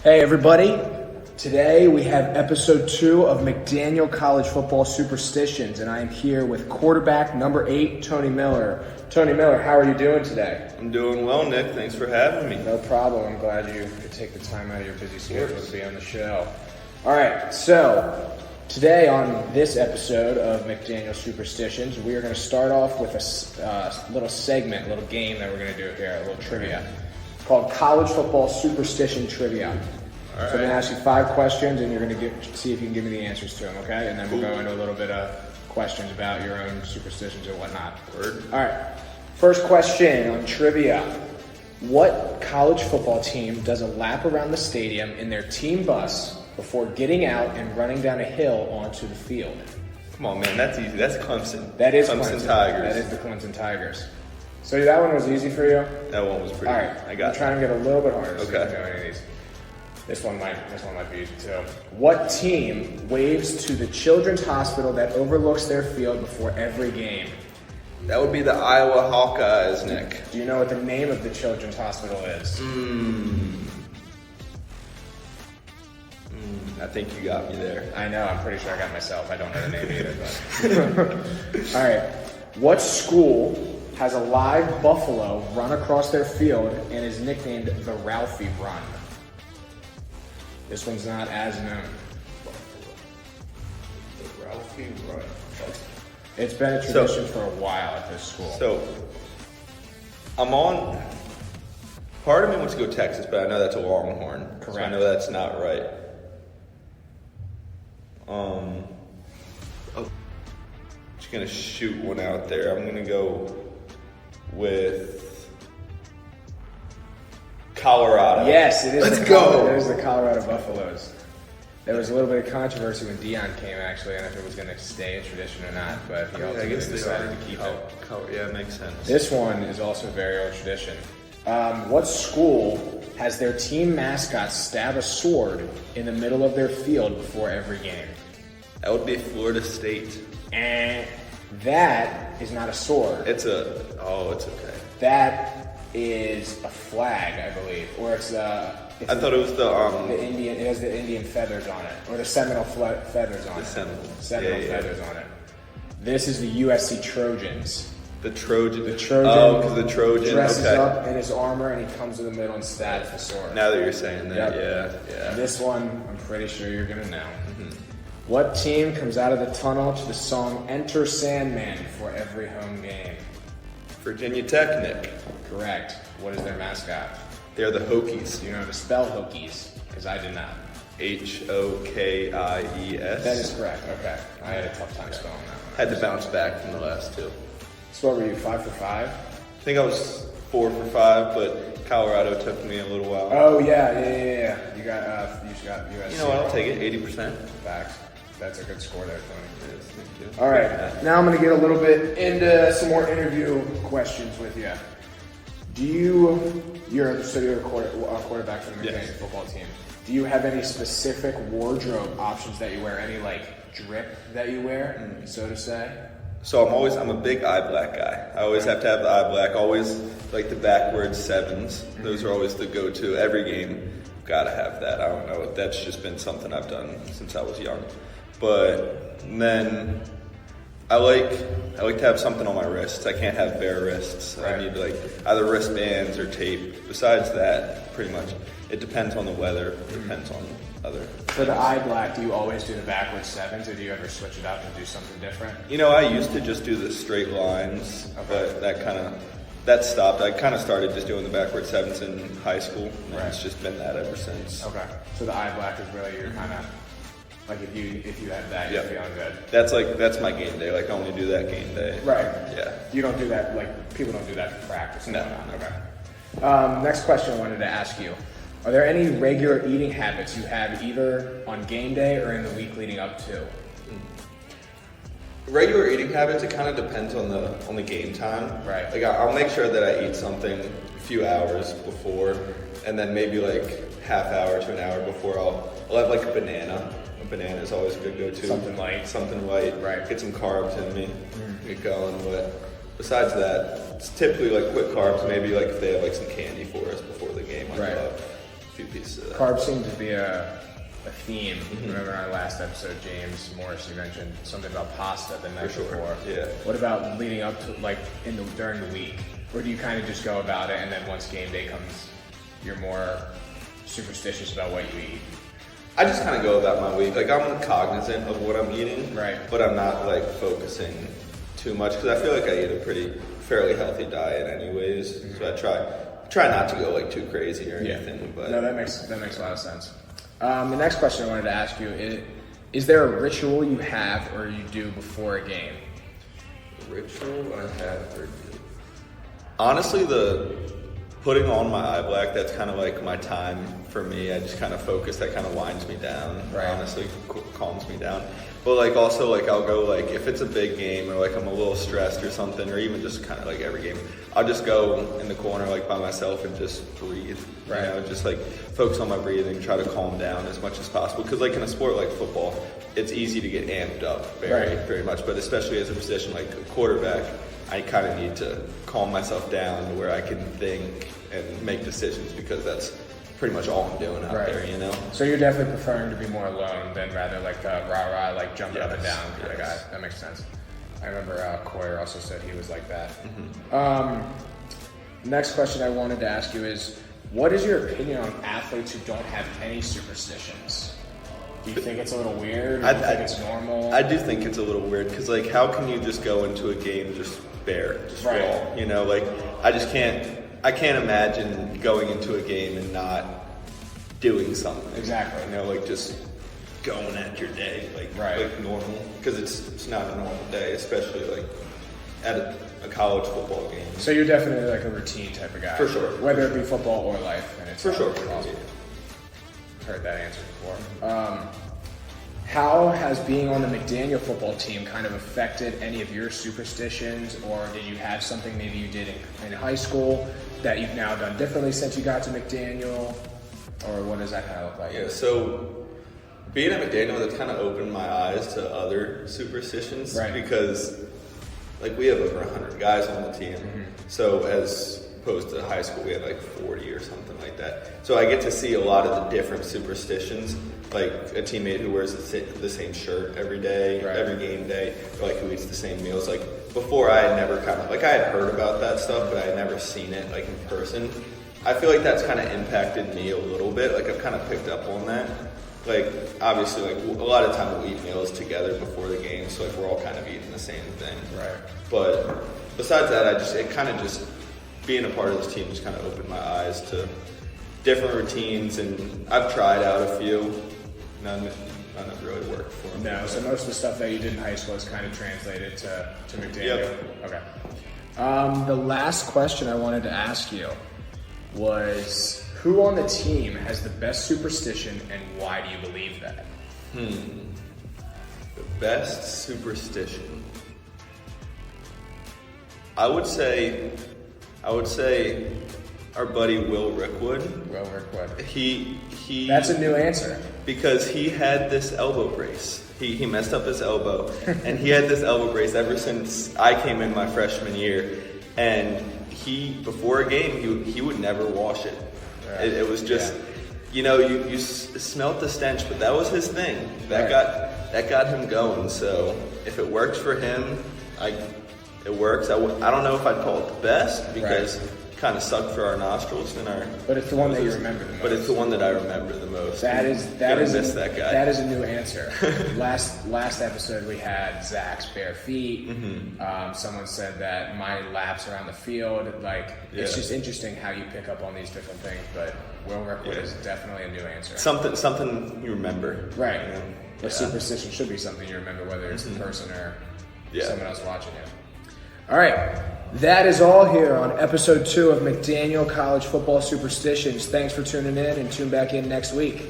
Hey everybody, today we have episode 2 of McDaniel College Football Superstitions, and I am here with quarterback number 8, Tony Miller. Tony Miller, how are you doing today? I'm doing well, Nick. Thanks for having me. No problem. I'm glad you could take the time out of your busy schedule to be on the show. All right, so today on this episode of McDaniel Superstitions, we are going to start off with a little segment, a little game that we're going to do here, a little trivia. It's called College Football Superstition Trivia. So I'm going to ask you 5 questions, and you're going to see if you can give me the answers to them, okay? And then we'll go into a little bit of questions about your own superstitions and whatnot. Word. All right. First question on trivia. What college football team does a lap around the stadium in their team bus before getting out and running down a hill onto the field? Come on, man. That's easy. That's Clemson. That is Clemson Tigers. That is the Clemson Tigers. So that one was easy for you? That one was pretty. All right. I got I'm trying to get a little bit harder. Okay. So you can know any of these. This one might be easy too. What team waves to the children's hospital that overlooks their field before every game? That would be the Iowa Hawkeyes, Nick. Do you know what the name of the children's hospital is? I think you got me there. I know, I'm pretty sure I got myself. I don't know the name either. But. All right. What school has a live buffalo run across their field and is nicknamed the Ralphie Run? This one's not as known. The Ralphie Run. It's been a tradition for a while at this school. So, part of me wants to go Texas, but I know that's a Longhorn. Correct. So I know that's not right. Just gonna shoot one out there. I'm gonna go with Colorado. Yes, it is. Let's go. It is the Colorado Buffaloes. There was a little bit of controversy when Deion came, actually, and if it was going to stay a tradition or not, but he ultimately decided to keep it. Yeah, it makes sense. This one is also a very old tradition. What school has their team mascot stab a sword in the middle of their field before every game? That would be Florida State. And that is not a sword. It's okay. That is a flag, I believe, or it's I thought it was the Indian. It has the Indian feathers on it, or the Seminole feathers on it. Seminole Feathers on it. This is the USC Trojans. The Trojan. The Trojan. Oh, because the Trojan. Dresses Okay. up in his armor and he comes to the middle and stabs the sword. Now that you're saying that, Yep. yeah. This one, I'm pretty sure you're gonna know. What team comes out of the tunnel to the song "Enter Sandman" before every home game? Virginia Tech, Nick. Correct. What is their mascot? They're the Hokies. Do you know how to spell Hokies? Because I did not. Hokies. That is correct. Okay. I had a tough time spelling that one. Had to bounce back from the last two. So what were you, 5 for 5? I think I was 4 for 5, but Colorado took me a little while. Oh yeah. You got USC. You know what? I'll take it. 80%. Facts. That's a good score there, Tony. Yes, thank you. All right. Now I'm going to get a little bit into some more interview questions with you. You're a quarterback for the McDaniel Yes. football team. Do you have any specific wardrobe options that you wear? Any drip that you wear, so to say? So I'm a big eye black guy. I always have to have the eye black. Always like the backwards 7s. Those are always the go-to. Every game, gotta have that. I don't know. That's just been something I've done since I was young. But then I like to have something on my wrists. I can't have bare wrists. Right. I need either wristbands or tape. Besides that, pretty much, it depends on the weather. It depends on other. For the eye black, do you always do the backwards 7s, or do you ever switch it up and do something different? I used to just do the straight lines, but that stopped. I kind of started just doing the backward 7s in high school, and it's just been that ever since. Okay. So the eye black is really your kind of if you have that, you're feeling good. That's my game day. I only do that game day. Right. Yeah. You don't do that people don't do that for practice. No. Okay. Next question I wanted to ask you. Are there any regular eating habits you have either on game day or in the week leading up to? Regular eating habits, it kind of depends on the game time. Right. I'll make sure that I eat something a few hours before, and then maybe half hour to an hour before I'll have a banana. A banana is always a good go-to. Something light. Right. Get some carbs in me. Get going. But besides that, it's typically quick carbs. Maybe if they have some candy for us before the game. Right. few pieces of that. Carbs seem to be a theme. Remember in our last episode, James Morris, you mentioned something about pasta the night before. Yeah. What about leading up to, like, during the week? Or do you kind of just go about it, and then once game day comes, you're more superstitious about what you eat? I just kind of go about my week. Like, I'm cognizant of what I'm eating, right? But I'm not like focusing too much because I feel like I eat a fairly healthy diet, anyways. So I try not to go like too crazy or anything. But no, that makes a lot of sense. The next question I wanted to ask you is there a ritual you have or you do before a game? Ritual I have or do? Honestly, the putting on my eye black, that's kind of like my time for me. I just kind of focus. That kind of winds me down. Right. Honestly, calms me down. But like also like I'll go like if it's a big game or like I'm a little stressed or something, or even just kind of like every game, I'll just go in the corner like by myself and just breathe. Right. You know, just like focus on my breathing, try to calm down as much as possible. Because like in a sport like football, it's easy to get amped up very much. But especially as a position like a quarterback, I kind of need to calm myself down to where I can think and make decisions because that's pretty much all I'm doing out there, you know? So you're definitely preferring to be more alone than rather like the rah-rah, like jumping up and down kind of guy. That makes sense. I remember Coyer also said he was like that. Next question I wanted to ask you is, what is your opinion on athletes who don't have any superstitions? Do you think it's a little weird? Or do you think it's normal? I do think it's a little weird because, like, how can you just go into a game just raw? You know, like, I can't imagine going into a game and not doing something. Exactly. You know, like just going at your day like normal because it's not a normal day, especially like at a college football game. So you're definitely like a routine type of guy. For sure. Whether it be football or life. And it's for sure. Awesome. Heard that answer before. How has being on the McDaniel football team kind of affected any of your superstitions, or did you have something maybe you did in high school that you've now done differently since you got to McDaniel, or what does that kind of look like? Yeah, so being at McDaniel, that's kind of opened my eyes to other superstitions because like we have over 100 guys on the team. So as opposed to high school, we had like 40 or something like that. So I get to see a lot of the different superstitions, like a teammate who wears the same shirt every day, every game day, or like who eats the same meals. Like before, I had never I had heard about that stuff, but I had never seen it like in person. I feel like that's kind of impacted me a little bit. Like I've kind of picked up on that. Like obviously, like a lot of time we'll eat meals together before the game, so like we're all kind of eating the same thing. Right. But besides that, it kind of just being a part of this team just kind of opened my eyes to different routines, and I've tried out a few. None have really worked for me. No, so most of the stuff that you did in high school is kind of translated to McDaniel. Yep. Okay. The last question I wanted to ask you was, who on the team has the best superstition, and why do you believe that? The best superstition. I would say our buddy Will Rickwood. Will Rickwood. He. That's a new answer. Because he had this elbow brace. He messed up his elbow, and he had this elbow brace ever since I came in my freshman year. And before a game, he would never wash it. It was just, you know, you smelt the stench, but that was his thing. That got him going. So if it works for him, it works. I don't know if I'd call it the best because it kind of sucked for our nostrils and our. But it's the one that you remember the most. But it's the one that I remember the most. That is that guy. That is a new answer. last episode we had Zach's bare feet. Someone said that my laps around the field. It's just interesting how you pick up on these different things. But Will Rickwood is definitely a new answer. Something you remember. Right. You know? A superstition should be something you remember, whether it's the person or someone else watching you. All right. That is all here on episode 2 of McDaniel College Football Superstitions. Thanks for tuning in, and tune back in next week.